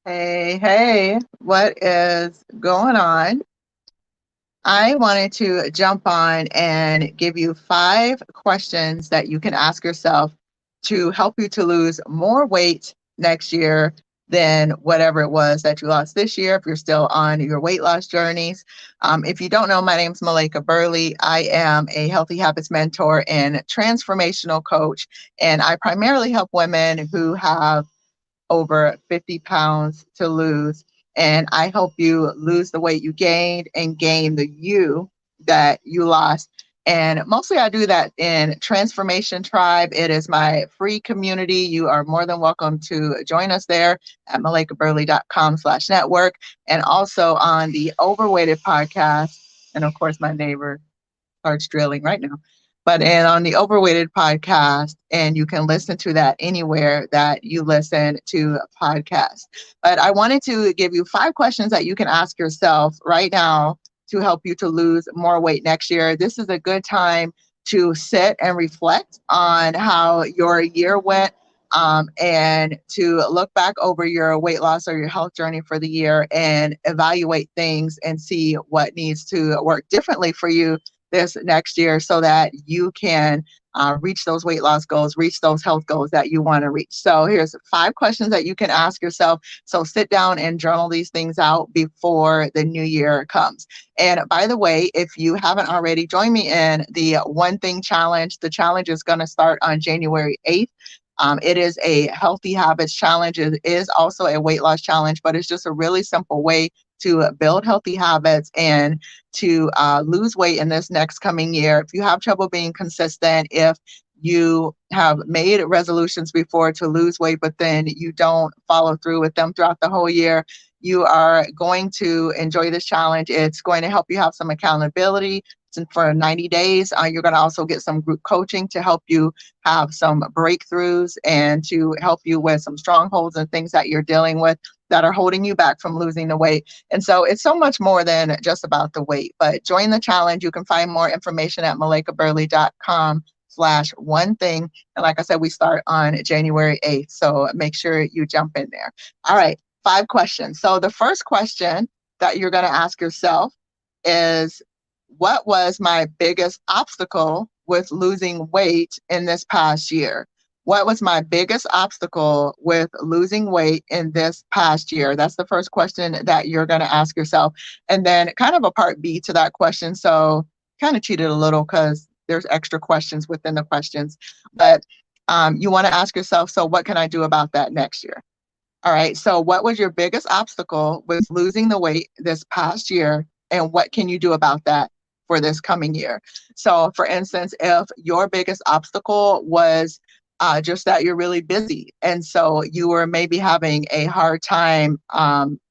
Hey, hey, what is going on? I wanted to jump on and give you 5 questions that you can ask yourself to help you to lose more weight next year than whatever it was that you lost this year, if you're still on your weight loss journeys. If you don't know, my name's Malaika Burley. I am a healthy habits mentor and transformational coach, and I primarily help women who have over 50 pounds to lose. And I help you lose the weight you gained and gain the you that you lost. And mostly I do that in Transformation Tribe. It is my free community. You are more than welcome to join us there at malaikaburley.com/network, and also on the Overweighted podcast. And of course, my neighbor starts drilling right now. But and on the Overweighted podcast, and you can listen to that anywhere that you listen to podcasts. But I wanted to give you 5 questions that you can ask yourself right now to help you to lose more weight next year. This is a good time to sit and reflect on how your year went, and to look back over your weight loss or your health journey for the year and evaluate things and see what needs to work differently for you this next year so that you can reach those weight loss goals, reach those health goals that you want to reach. So here's 5 questions that you can ask yourself. So sit down and journal these things out before the new year comes. And by the way, if you haven't already, join me in the One Thing Challenge. The challenge is going to start on January 8th. It is a healthy habits challenge. It is also a weight loss challenge, but it's just a really simple way to build healthy habits and to lose weight in this next coming year. If you have trouble being consistent, if you have made resolutions before to lose weight, but then you don't follow through with them throughout the whole year, you are going to enjoy this challenge. It's going to help you have some accountability. And for 90 days, you're going to also get some group coaching to help you have some breakthroughs and to help you with some strongholds and things that you're dealing with that are holding you back from losing the weight. And so it's so much more than just about the weight. But join the challenge. You can find more information at malaikaburley.com/one thing. And like I said, we start on January 8th. So make sure you jump in there. All right, 5 questions. So the first question that you're going to ask yourself is, what was my biggest obstacle with losing weight in this past year? What was my biggest obstacle with losing weight in this past year? That's the first question that you're going to ask yourself. And then kind of a part B to that question. So kind of cheated a little because there's extra questions within the questions. But you want to ask yourself, so what can I do about that next year? All right. So what was your biggest obstacle with losing the weight this past year? And what can you do about that for this coming year? So, for instance, if your biggest obstacle was just that you're really busy, and so you were maybe having a hard time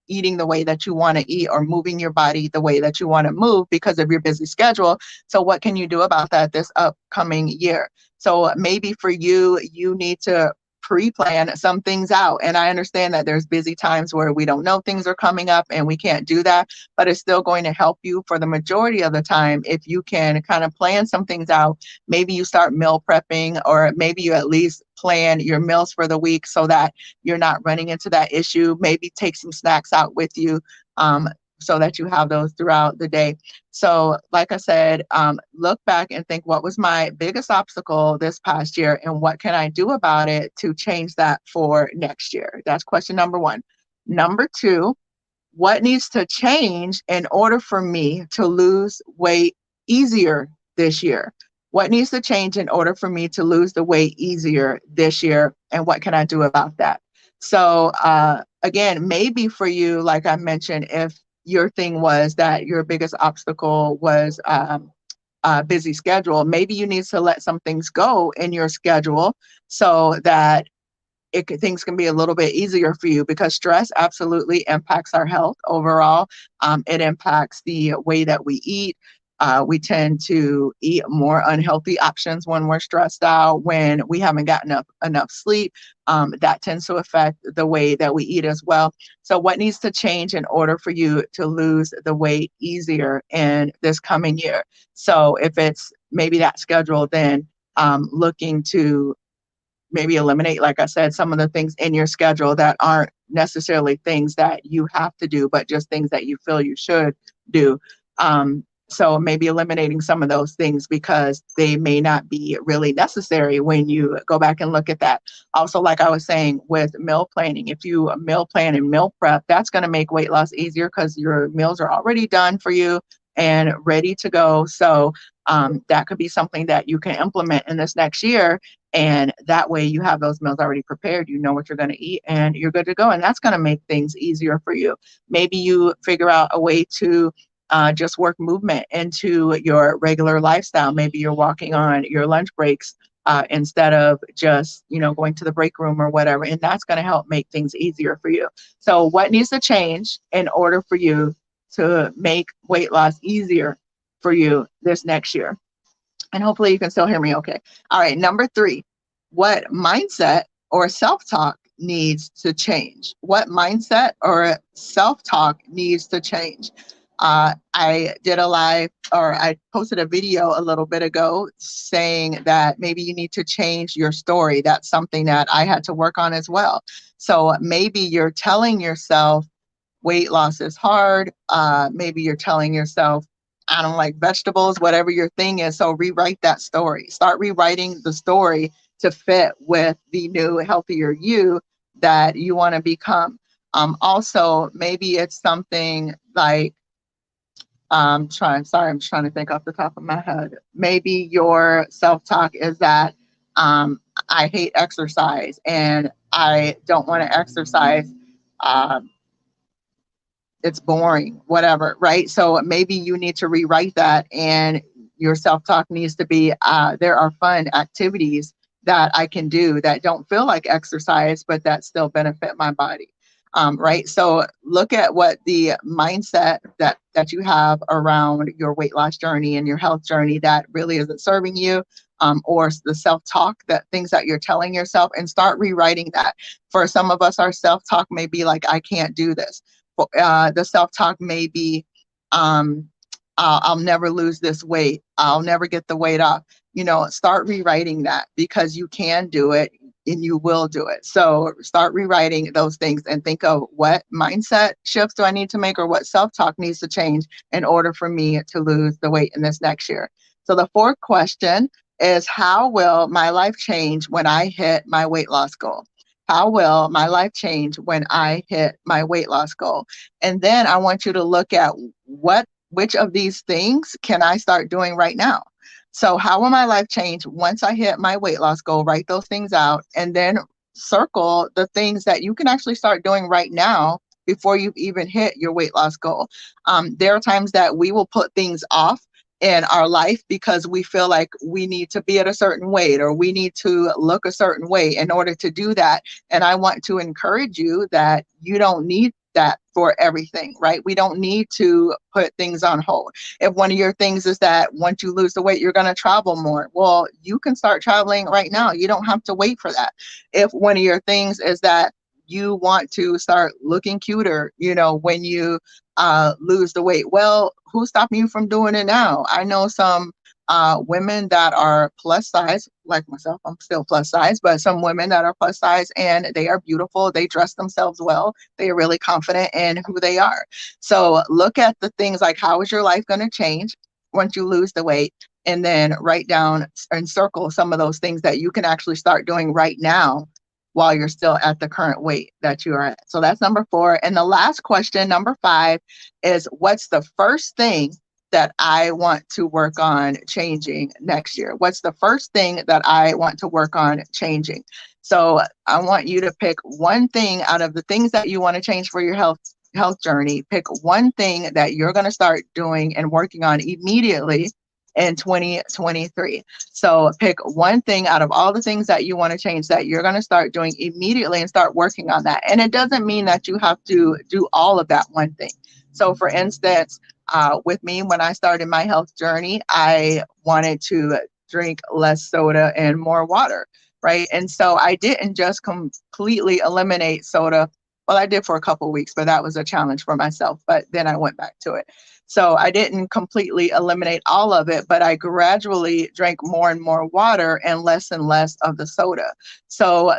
eating the way that you want to eat or moving your body the way that you want to move because of your busy schedule. So, what can you do about that this upcoming year? So, maybe for you, you need to pre-plan some things out. And I understand that there's busy times where we don't know things are coming up and we can't do that, but it's still going to help you for the majority of the time if you can kind of plan some things out. Maybe you start meal prepping, or maybe you at least plan your meals for the week so that you're not running into that issue. Maybe take some snacks out with you. So that you have those throughout the day. So, like I said, look back and think, what was my biggest obstacle this past year, and what can I do about it to change that for next year? That's question number one. Number two, what needs to change in order for me to lose weight easier this year? What needs to change in order for me to lose the weight easier this year? And what can I do about that? So, again, maybe for you, like I mentioned, if your thing was that your biggest obstacle was a busy schedule, maybe you need to let some things go in your schedule so that things can be a little bit easier for you, because stress absolutely impacts our health overall. It impacts the way that we eat. We tend to eat more unhealthy options when we're stressed out, when we haven't gotten enough sleep. That tends to affect the way that we eat as well. So what needs to change in order for you to lose the weight easier in this coming year? So if it's maybe that schedule, then looking to maybe eliminate, like I said, some of the things in your schedule that aren't necessarily things that you have to do, but just things that you feel you should do. So maybe eliminating some of those things because they may not be really necessary when you go back and look at that. Also, like I was saying with meal planning, if you meal plan and meal prep, that's going to make weight loss easier because your meals are already done for you and ready to go. So that could be something that you can implement in this next year. And that way you have those meals already prepared. You know what you're going to eat and you're good to go. And that's going to make things easier for you. Maybe you figure out a way to just work movement into your regular lifestyle. Maybe you're walking on your lunch breaks instead of just, going to the break room or whatever. And that's going to help make things easier for you. So what needs to change in order for you to make weight loss easier for you this next year? And hopefully you can still hear me okay. All right, number 3, what mindset or self-talk needs to change? What mindset or self-talk needs to change? I did a live, or I posted a video a little bit ago saying that maybe you need to change your story. That's something that I had to work on as well. So maybe you're telling yourself weight loss is hard. Maybe you're telling yourself, I don't like vegetables, whatever your thing is. So rewrite that story. Start rewriting the story to fit with the new, healthier you that you want to become. Also, maybe it's something like, I'm trying to think off the top of my head. Maybe your self-talk is that I hate exercise and I don't want to exercise. It's boring, whatever, right? So maybe you need to rewrite that, and your self-talk needs to be, there are fun activities that I can do that don't feel like exercise, but that still benefit my body. Right. So look at what the mindset that you have around your weight loss journey and your health journey that really isn't serving you, or the self-talk, that things that you're telling yourself, and start rewriting that. For some of us, our self-talk may be like, I can't do this. The self-talk may be, I'll never lose this weight. I'll never get the weight off. Start rewriting that, because you can do it and you will do it. So start rewriting those things and think of what mindset shifts do I need to make, or what self-talk needs to change in order for me to lose the weight in this next year. So the 4th question is, how will my life change when I hit my weight loss goal? How will my life change when I hit my weight loss goal? And then I want you to look at which of these things can I start doing right now? So how will my life change once I hit my weight loss goal? Write those things out, and then circle the things that you can actually start doing right now before you've even hit your weight loss goal. There are times that we will put things off in our life because we feel like we need to be at a certain weight, or we need to look a certain way in order to do that. And I want to encourage you that you don't need that for everything, right? We don't need to put things on hold. If one of your things is that once you lose the weight, you're going to travel more, well, you can start traveling right now. You don't have to wait for that. If one of your things is that you want to start looking cuter, when you lose the weight, well, who's stopping you from doing it now? I know some women that are plus size, like myself. I'm still plus size, but some women that are plus size and they are beautiful. They dress themselves well. They are really confident in who they are. So look at the things like, how is your life going to change once you lose the weight? And then write down and circle some of those things that you can actually start doing right now while you're still at the current weight that you are at. So that's number 4. And the last question, number 5, is, what's the first thing that I want to work on changing next year? What's the first thing that I want to work on changing? So I want you to pick one thing out of the things that you want to change for your health journey. Pick one thing that you're going to start doing and working on immediately in 2023. So pick one thing out of all the things that you want to change that you're going to start doing immediately and start working on that. And it doesn't mean that you have to do all of that one thing. So for instance, with me, when I started my health journey, I wanted to drink less soda and more water, right? And so I didn't just completely eliminate soda, Well, I did for a couple of weeks, but that was a challenge for myself. But then I went back to it. So I didn't completely eliminate all of it, but I gradually drank more and more water and less of the soda. So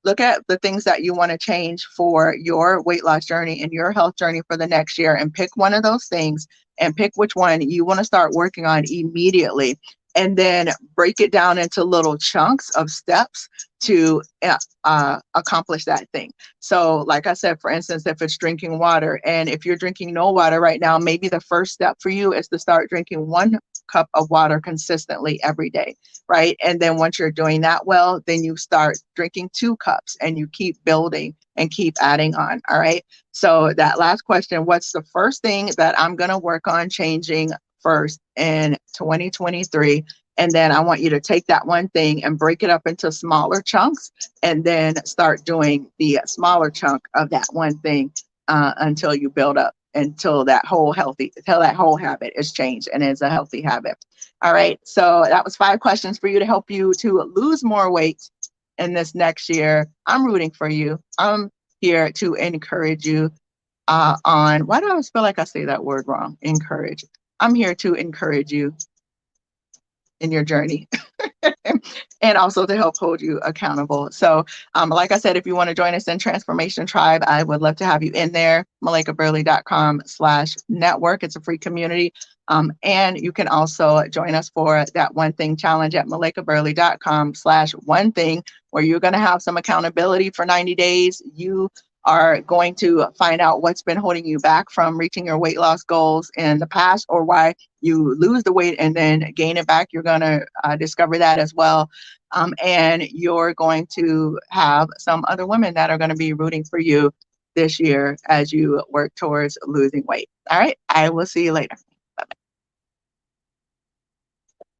look at the things that you want to change for your weight loss journey and your health journey for the next year, and pick one of those things and pick which one you want to start working on immediately. And then break it down into little chunks of steps to accomplish that thing. So, like I said, for instance, if it's drinking water, and if you're drinking no water right now, maybe the first step for you is to start drinking 1 cup of water consistently every day, right? And then once you're doing that well, then you start drinking 2 cups and you keep building and keep adding on. All right. So, that last question, what's the first thing that I'm going to work on changing first in 2023? And then I want you to take that one thing and break it up into smaller chunks, and then start doing the smaller chunk of that one thing until you build up, until that whole habit is changed and is a healthy habit. All right. So that was 5 questions for you to help you to lose more weight in this next year. I'm rooting for you. I'm here to encourage you on, why do I always feel like I say that word wrong? Encourage. I'm here to encourage you in your journey and also to help hold you accountable. So like I said, if you want to join us in Transformation Tribe, I would love to have you in there. MalaikaBurley.com/network. It's a free community. And you can also join us for that One Thing Challenge at MalaikaBurley.com/one thing, where you're going to have some accountability for 90 days. You are going to find out what's been holding you back from reaching your weight loss goals in the past, or why you lose the weight and then gain it back. You're going to discover that as well. And you're going to have some other women that are going to be rooting for you this year as you work towards losing weight. All right. I will see you later.